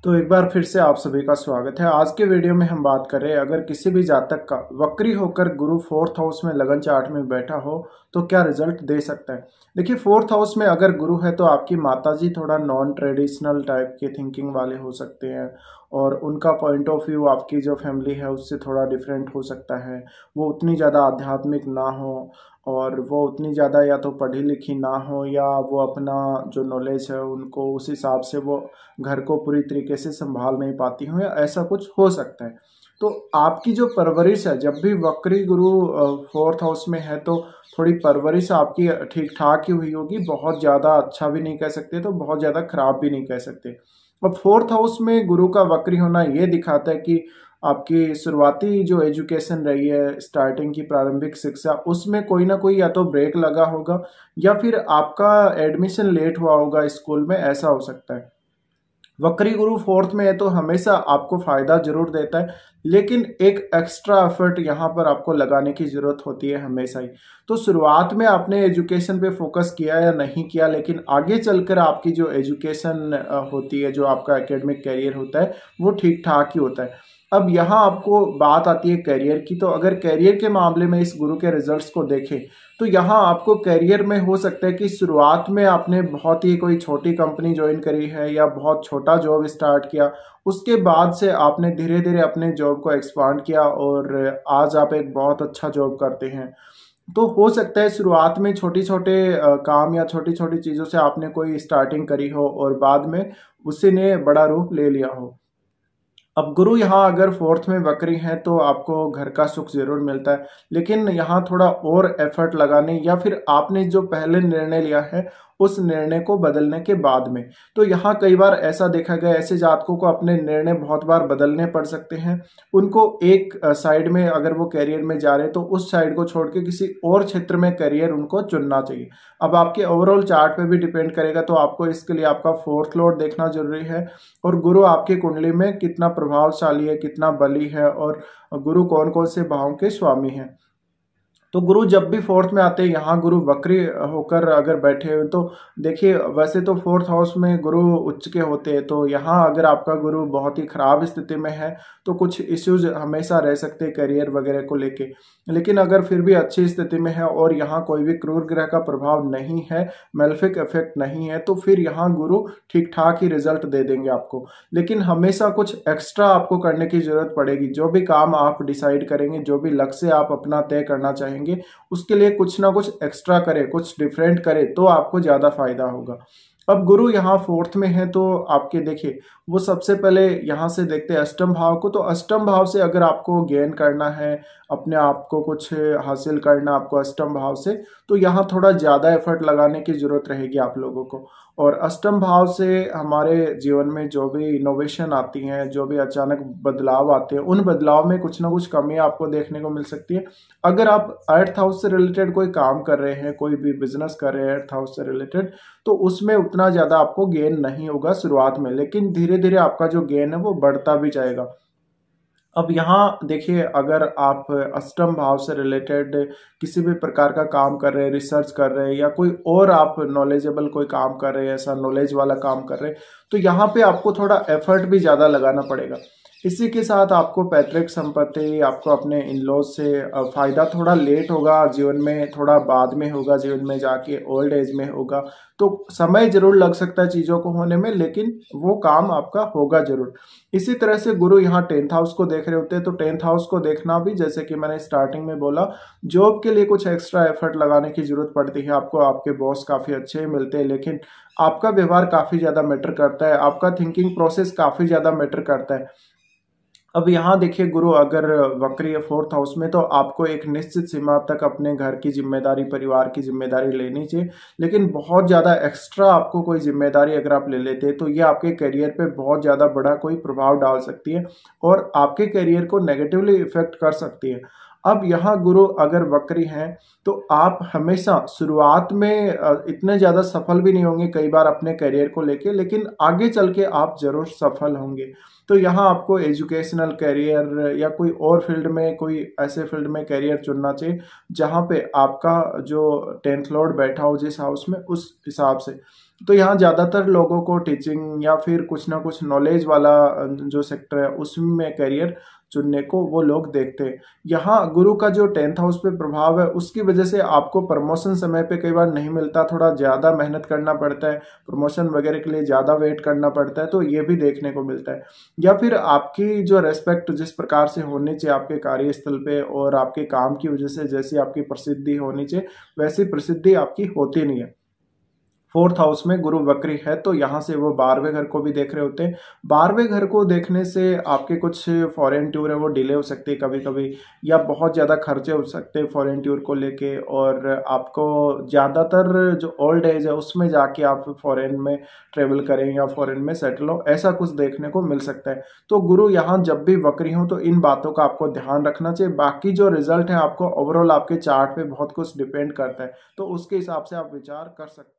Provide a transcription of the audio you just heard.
तो एक बार फिर से आप सभी का स्वागत है। आज के वीडियो में हम बात कर रहे हैं, अगर किसी भी जातक का वक्री होकर गुरु फोर्थ हाउस में लगन चार्ट में बैठा हो तो क्या रिजल्ट दे सकता है। देखिए, फोर्थ हाउस में अगर गुरु है तो आपकी माताजी थोड़ा नॉन ट्रेडिशनल टाइप के थिंकिंग वाले हो सकते हैं और उनका पॉइंट ऑफ व्यू आपकी जो फैमिली है उससे थोड़ा डिफरेंट हो सकता है। वो उतनी ज़्यादा आध्यात्मिक ना हो और वो उतनी ज़्यादा या तो पढ़ी लिखी ना हो या वो अपना जो नॉलेज है उनको उस हिसाब से वो घर को पूरी तरीके से संभाल नहीं पाती हूँ या ऐसा कुछ हो सकता है। तो आपकी जो परवरिश है, जब भी वक्री गुरु फोर्थ हाउस में है तो थोड़ी परवरिश आपकी ठीक ठाक ही हुई होगी। बहुत ज़्यादा अच्छा भी नहीं कह सकते तो बहुत ज़्यादा खराब भी नहीं कह सकते। अब फोर्थ हाउस में गुरु का वक्री होना ये दिखाता है कि आपकी शुरुआती जो एजुकेशन रही है, स्टार्टिंग की प्रारंभिक शिक्षा, उसमें कोई ना कोई या तो ब्रेक लगा होगा या फिर आपका एडमिशन लेट हुआ होगा स्कूल में, ऐसा हो सकता है। वक्री गुरु फोर्थ में है तो हमेशा आपको फायदा जरूर देता है, लेकिन एक एक्स्ट्रा एफर्ट यहाँ पर आपको लगाने की जरूरत होती है हमेशा ही। तो शुरुआत में आपने एजुकेशन पे फोकस किया या नहीं किया, लेकिन आगे चलकर आपकी जो एजुकेशन होती है, जो आपका एकेडमिक कैरियर होता है, वो ठीक ठाक ही होता है। अब यहाँ आपको बात आती है करियर की। तो अगर करियर के मामले में इस गुरु के रिजल्ट्स को देखें तो यहाँ आपको करियर में हो सकता है कि शुरुआत में आपने बहुत ही कोई छोटी कंपनी ज्वाइन करी है या बहुत छोटा जॉब स्टार्ट किया, उसके बाद से आपने धीरे धीरे अपने जॉब को एक्सपांड किया और आज आप एक बहुत अच्छा जॉब करते हैं। तो हो सकता है शुरुआत में छोटे छोटे काम या छोटी छोटी चीज़ों से आपने कोई स्टार्टिंग करी हो और बाद में उसी ने बड़ा रूप ले लिया हो। अब गुरु यहाँ अगर फोर्थ में वक्री है तो आपको घर का सुख जरूर मिलता है, लेकिन यहाँ थोड़ा और एफर्ट लगाने या फिर आपने जो पहले निर्णय लिया है उस निर्णय को बदलने के बाद में। तो यहाँ कई बार ऐसा देखा गया, ऐसे जातकों को अपने निर्णय बहुत बार बदलने पड़ सकते हैं। उनको एक साइड में अगर वो करियर में जा रहे हैं तो उस साइड को छोड़ के किसी और क्षेत्र में करियर उनको चुनना चाहिए। अब आपके ओवरऑल चार्ट पे भी डिपेंड करेगा, तो आपको इसके लिए आपका फोर्थ लॉर्ड देखना जरूरी है और गुरु आपकी कुंडली में कितना प्रभावशाली है, कितना बली है और गुरु कौन कौन से भावों के स्वामी हैं। तो गुरु जब भी फोर्थ में आते हैं, यहाँ गुरु वक्री होकर अगर बैठे हुए तो देखिए, वैसे तो फोर्थ हाउस में गुरु उच्च के होते हैं, तो यहाँ अगर आपका गुरु बहुत ही खराब स्थिति में है तो कुछ इश्यूज हमेशा रह सकते हैं करियर वगैरह को लेके। लेकिन अगर फिर भी अच्छी स्थिति में है और यहाँ कोई भी क्रूर ग्रह का प्रभाव नहीं है, मेलेफिक इफेक्ट नहीं है, तो फिर यहाँ गुरु ठीक ठाक ही रिजल्ट दे देंगे आपको। लेकिन हमेशा कुछ एक्स्ट्रा आपको करने की जरूरत पड़ेगी। जो भी काम आप डिसाइड करेंगे, जो भी लक्ष्य आप अपना तय करना चाहेंगे, उसके लिए कुछ ना कुछ एक्स्ट्रा करें, कुछ डिफरेंट करें, तो आपको ज्यादा फायदा होगा। अब गुरु यहाँ फोर्थ में है तो आपके देखिए, वो सबसे पहले यहाँ से देखते हैं अष्टम भाव को। तो अष्टम भाव से अगर आपको गेन करना है, अपने आप को कुछ हासिल करना आपको अष्टम भाव से, तो यहाँ थोड़ा ज़्यादा एफर्ट लगाने की ज़रूरत रहेगी आप लोगों को। और अष्टम भाव से हमारे जीवन में जो भी इनोवेशन आती हैं, जो भी अचानक बदलाव आते हैं, उन बदलाव में कुछ ना कुछ कमी आपको देखने को मिल सकती है। अगर आप अर्थ हाउस से रिलेटेड कोई काम कर रहे हैं, कोई भी बिजनेस कर रहे हैं अर्थ हाउस से रिलेटेड, तो उसमें उतना ज़्यादा आपको गेन नहीं होगा शुरुआत में, लेकिन धीरे धीरे आपका जो गेन है वो बढ़ता भी जाएगा। अब यहाँ देखिए, अगर आप अष्टम भाव से रिलेटेड किसी भी प्रकार का काम कर रहे हैं, रिसर्च कर रहे हैं या कोई और आप नॉलेजेबल कोई काम कर रहे हैं, ऐसा नॉलेज वाला काम कर रहे हैं, तो यहाँ पे आपको थोड़ा एफर्ट भी ज़्यादा लगाना पड़ेगा। इसी के साथ आपको पैतृक संपत्ति, आपको अपने इन लॉज से फायदा थोड़ा लेट होगा जीवन में, थोड़ा बाद में होगा जीवन में जाके, ओल्ड एज में होगा। तो समय जरूर लग सकता है चीज़ों को होने में, लेकिन वो काम आपका होगा जरूर। इसी तरह से गुरु यहाँ टेंथ हाउस को देख रहे होते हैं, तो टेंथ हाउस को देखना भी, जैसे कि मैंने स्टार्टिंग में बोला, जॉब के लिए कुछ एक्स्ट्रा एफर्ट लगाने की जरूरत पड़ती है आपको। आपके बॉस काफ़ी अच्छे मिलते हैं, लेकिन आपका व्यवहार काफ़ी ज़्यादा मैटर करता है, आपका थिंकिंग प्रोसेस काफ़ी ज़्यादा मैटर करता है। अब यहाँ देखिए, गुरु अगर वक्री है फोर्थ हाउस में तो आपको एक निश्चित सीमा तक अपने घर की जिम्मेदारी, परिवार की जिम्मेदारी लेनी चाहिए, लेकिन बहुत ज़्यादा एक्स्ट्रा आपको कोई जिम्मेदारी अगर आप ले लेते हैं तो ये आपके करियर पे बहुत ज़्यादा बड़ा कोई प्रभाव डाल सकती है और आपके करियर को नेगेटिवली इफेक्ट कर सकती है। अब यहाँ गुरु अगर वक्री हैं तो आप हमेशा शुरुआत में इतने ज़्यादा सफल भी नहीं होंगे कई बार अपने करियर को लेके, लेकिन आगे चल के आप जरूर सफल होंगे। तो यहाँ आपको एजुकेशनल करियर या कोई और फील्ड में, कोई ऐसे फील्ड में करियर चुनना चाहिए जहाँ पे आपका जो टेंथ लॉर्ड बैठा हो जिस हाउस में, उस हिसाब से। तो यहाँ ज़्यादातर लोगों को टीचिंग या फिर कुछ ना कुछ नॉलेज वाला जो सेक्टर है उसमें करियर चुनने को वो लोग देखते हैं। यहाँ गुरु का जो 10th हाउस पे प्रभाव है उसकी वजह से आपको प्रमोशन समय पे कई बार नहीं मिलता, थोड़ा ज़्यादा मेहनत करना पड़ता है, प्रमोशन वगैरह के लिए ज़्यादा वेट करना पड़ता है, तो ये भी देखने को मिलता है। या फिर आपकी जो रेस्पेक्ट जिस प्रकार से होनी चाहिए आपके कार्यस्थल पे और आपके काम की वजह से जैसी आपकी प्रसिद्धि होनी चाहिए वैसी प्रसिद्धि आपकी होती नहीं है। 4th हाउस में गुरु वक्री है तो यहाँ से वो 12वें घर को भी देख रहे होते हैं। 12वें घर को देखने से आपके कुछ फॉरेन टूर है वो डिले हो सकती है कभी कभी, या बहुत ज़्यादा खर्चे हो सकते हैं फॉरेन टूर को लेके, और आपको ज़्यादातर जो ओल्ड एज है उसमें जाके आप फॉरेन में ट्रेवल करें या फॉरेन में सेटल हो, ऐसा कुछ देखने को मिल सकता है। तो गुरु यहाँ जब भी वक्री हो तो इन बातों का आपको ध्यान रखना चाहिए। बाकी जो रिजल्ट है आपको ओवरऑल आपके चार्ट पे बहुत कुछ डिपेंड करता है, तो उसके हिसाब से आप विचार कर सकते हैं।